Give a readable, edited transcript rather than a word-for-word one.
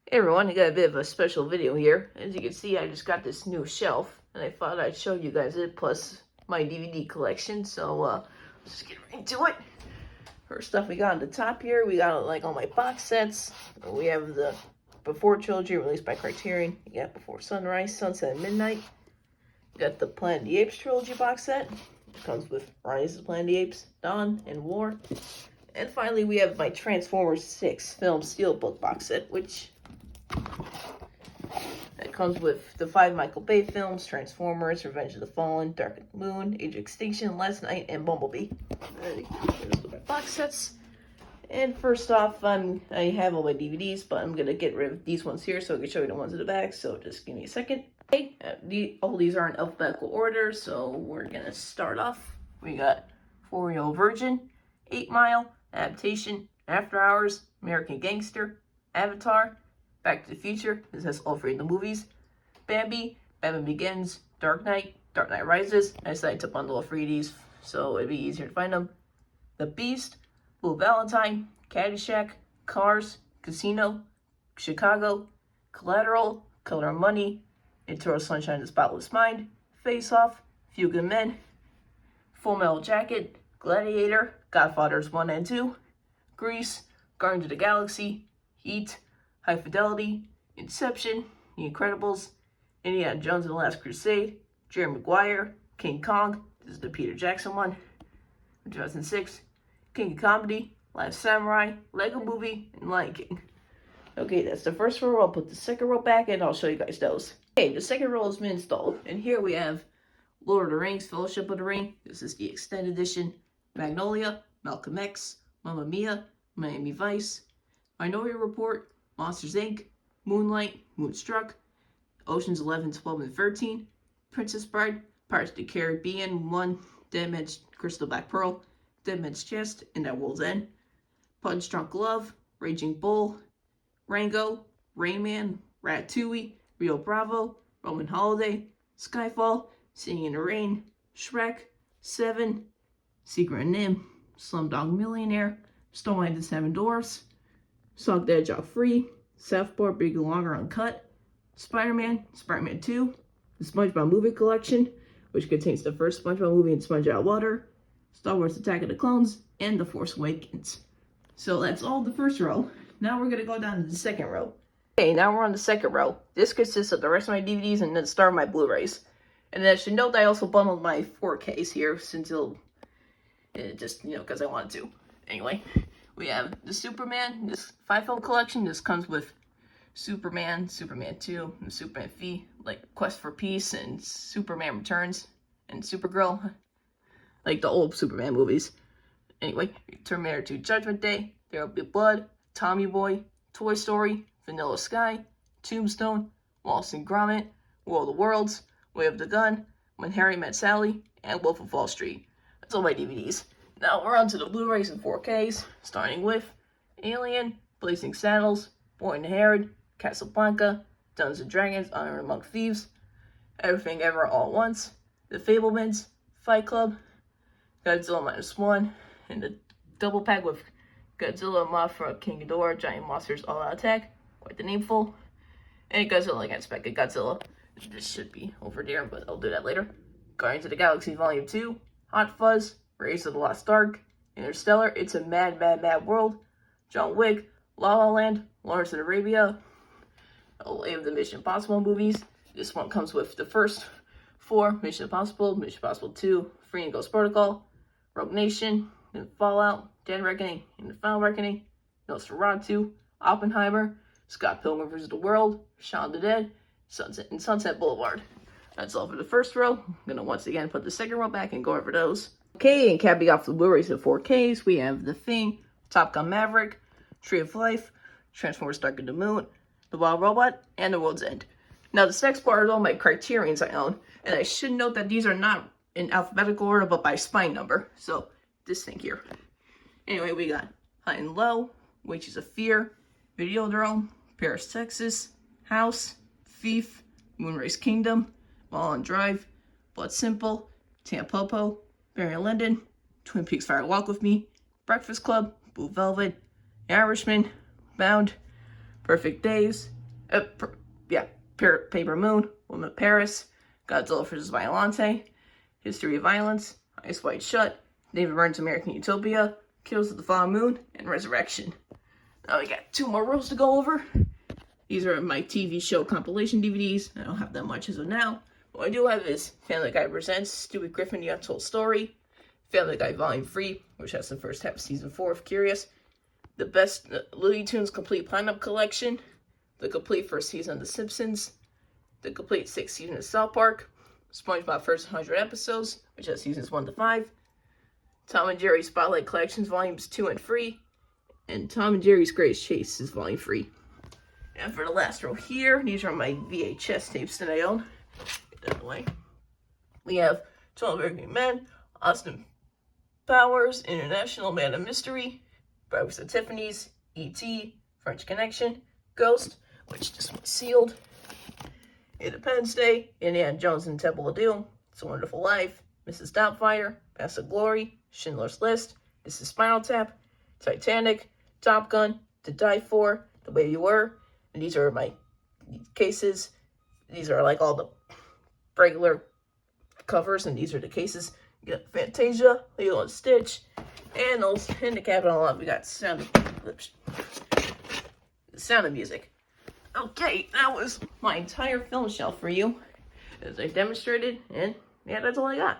Hey everyone, I got a bit of a special video here. As you can see, I just got this new shelf, and I thought I'd show you guys it, plus my DVD collection, so let's just get right into it. First stuff we got on the top here, we got like all my box sets. We have the Before trilogy released by Criterion. You got Before Sunrise, Sunset, and Midnight. You got the Planet of the Apes trilogy box set. It comes with Rise of the Planet of the Apes, Dawn, and War. And finally, we have my Transformers 6 film steelbook box set, which it comes with the 5 Michael Bay films: Transformers, Revenge of the Fallen, Dark of the Moon, Age of Extinction, Last Night, and Bumblebee. There's my box sets. And first off, I have all my DVDs, but I'm going to get rid of these ones here so I can show you the ones in the back, so just give me a second. Okay, all these are in alphabetical order, so we're going to start off. We got 4-Year-Old Virgin, 8 Mile, Adaptation, After Hours, American Gangster, Avatar, Back to the Future, this has all 3 of the movies, Bambi, Batman Begins, Dark Knight, Dark Knight Rises. I decided to bundle all 3 of these so it'd be easier to find them. The Beast, Blue Valentine, Caddyshack, Cars, Casino, Chicago, Collateral, Color of Money, Eternal Sunshine of the Spotless Mind, Face Off, Few Good Men, Full Metal Jacket, Gladiator, Godfathers 1 and 2, Grease, Guardians of the Galaxy, Heat, High Fidelity, Inception, The Incredibles, Indiana Jones and the Last Crusade, Jerry Maguire, King Kong, this is the Peter Jackson one, 2006, King of Comedy, Last Samurai, Lego Movie, and Lion King. Okay, that's the first row. I'll put the second row back and I'll show you guys those. Okay, the second row has been installed, and here we have Lord of the Rings, Fellowship of the Ring. This is the extended edition. Magnolia, Malcolm X, Mamma Mia, Miami Vice, Minority Report, Monsters Inc., Moonlight, Moonstruck, Oceans 11, 12, and 13, Princess Bride, Pirates of the Caribbean 1, Dead Man's Crystal Black Pearl, Dead Man's Chest, and At World's End, Punch Drunk Love, Raging Bull, Rango, Rain Man, Ratatouille, Rio Bravo, Roman Holiday, Skyfall, Singing in the Rain, Shrek, Seven, Secret of Nim, Slumdog Millionaire, Snow White and the Seven Dwarfs, Sonic the Hedgehog Free, South Park Bigger Longer Uncut, Spider-Man, Spider-Man 2, the SpongeBob Movie Collection, which contains the first SpongeBob movie and Sponge Out of Water, Star Wars Attack of the Clones, and The Force Awakens. So that's all the first row. Now we're going to go down to the second row. Okay, now we're on the second row. This consists of the rest of my DVDs and the start of my Blu-rays. And I should note that I also bundled my 4Ks here, since it'll just, because I wanted to. Anyway, we have the Superman, this 5-film collection. This comes with Superman, Superman 2, and Superman V, like Quest for Peace, and Superman Returns, and Supergirl, like the old Superman movies. Anyway, Terminator 2 Judgment Day, There Will Be Blood, Tommy Boy, Toy Story, Vanilla Sky, Tombstone, Wallace and Gromit, War of the Worlds, Way of the Gun, When Harry Met Sally, and Wolf of Wall Street. That's all my DVDs. Now we're on to the Blu-rays and 4Ks, starting with Alien, Blazing Saddles, Boy and the Heron, Casablanca, Dungeons and Dragons, Honor Among Thieves, Everything Ever All at Once, The Fablemans, Fight Club, Godzilla Minus One, and the double pack with Godzilla, Mothra, King Ghidorah, Giant Monsters All Out Attack, quite the nameful, and Godzilla Against Mechagodzilla. This should be over there, but I'll do that later. Guardians of the Galaxy Volume 2, Hot Fuzz, Raiders of the Lost Ark, Interstellar, It's a Mad, Mad, Mad World, John Wick, La La Land, Lawrence of Arabia, all 8 of the Mission Impossible movies. This one comes with the first 4, Mission Impossible 2, Free and Ghost Protocol, Rogue Nation, and Fallout, Dead Reckoning, and The Final Reckoning, Nosferatu, Oppenheimer, Scott Pilgrim vs. the World, Shaun of the Dead, Sunset Boulevard. That's all for the first row. I'm going to once again put the second row back and go over those. Okay, and capping off the Blu-rays and 4Ks, we have The Thing, Top Gun Maverick, Tree of Life, Transformers Dark of the Moon, The Wild Robot, and The World's End. Now, this next part is all my Criterions I own, and I should note that these are not in alphabetical order, but by spine number. So, this thing here. Anyway, we got High and Low, Wages of Fear, Videodrome, Paris, Texas, House, Thief, Moonrise Kingdom, Mulholland Drive, Blood Simple, Tampopo, Barry Lyndon, Twin Peaks Fire Walk With Me, Breakfast Club, Blue Velvet, The Irishman, Bound, Perfect Days, Paper Moon, Woman of Paris, Godzilla vs. Violante, History of Violence, Eyes Wide Shut, David Byrne's American Utopia, Kills of the Flower Moon, and Resurrection. Now we got 2 more rules to go over. These are my TV show compilation DVDs. I don't have that much as of now. What I do have is Family Guy Presents Stewie Griffin, The Untold Story, Family Guy Volume 3, which has the first half of Season 4 if curious, the best Looney Tunes Complete Pinup Collection, the complete first season of The Simpsons, the complete 6th season of South Park, SpongeBob First 100 Episodes, which has Seasons 1 to 5, Tom and Jerry Spotlight Collections Volumes 2 and 3, and Tom and Jerry's Greatest Chase is Volume 3. And for the last row here, these are my VHS tapes that I own. Get that away. We have 12 Evergreen Men, Austin Powers, International Man of Mystery, Breakfast at Tiffany's, E.T., French Connection, Ghost, which just was sealed, Independence Day, Indiana Jones and Temple of Doom, It's a Wonderful Life, Mrs. Doubtfire, Paths of Glory, Schindler's List, This is Spinal Tap, Titanic, Top Gun, To Die For, The Way You Were, and these are my cases. These are like all the regular covers, and these are the cases. You got Fantasia, Lilo and Stitch, and those in the cabinet a lot. We got Sound of Music. Okay, that was my entire film shelf for you, as I demonstrated, and yeah, that's all I got.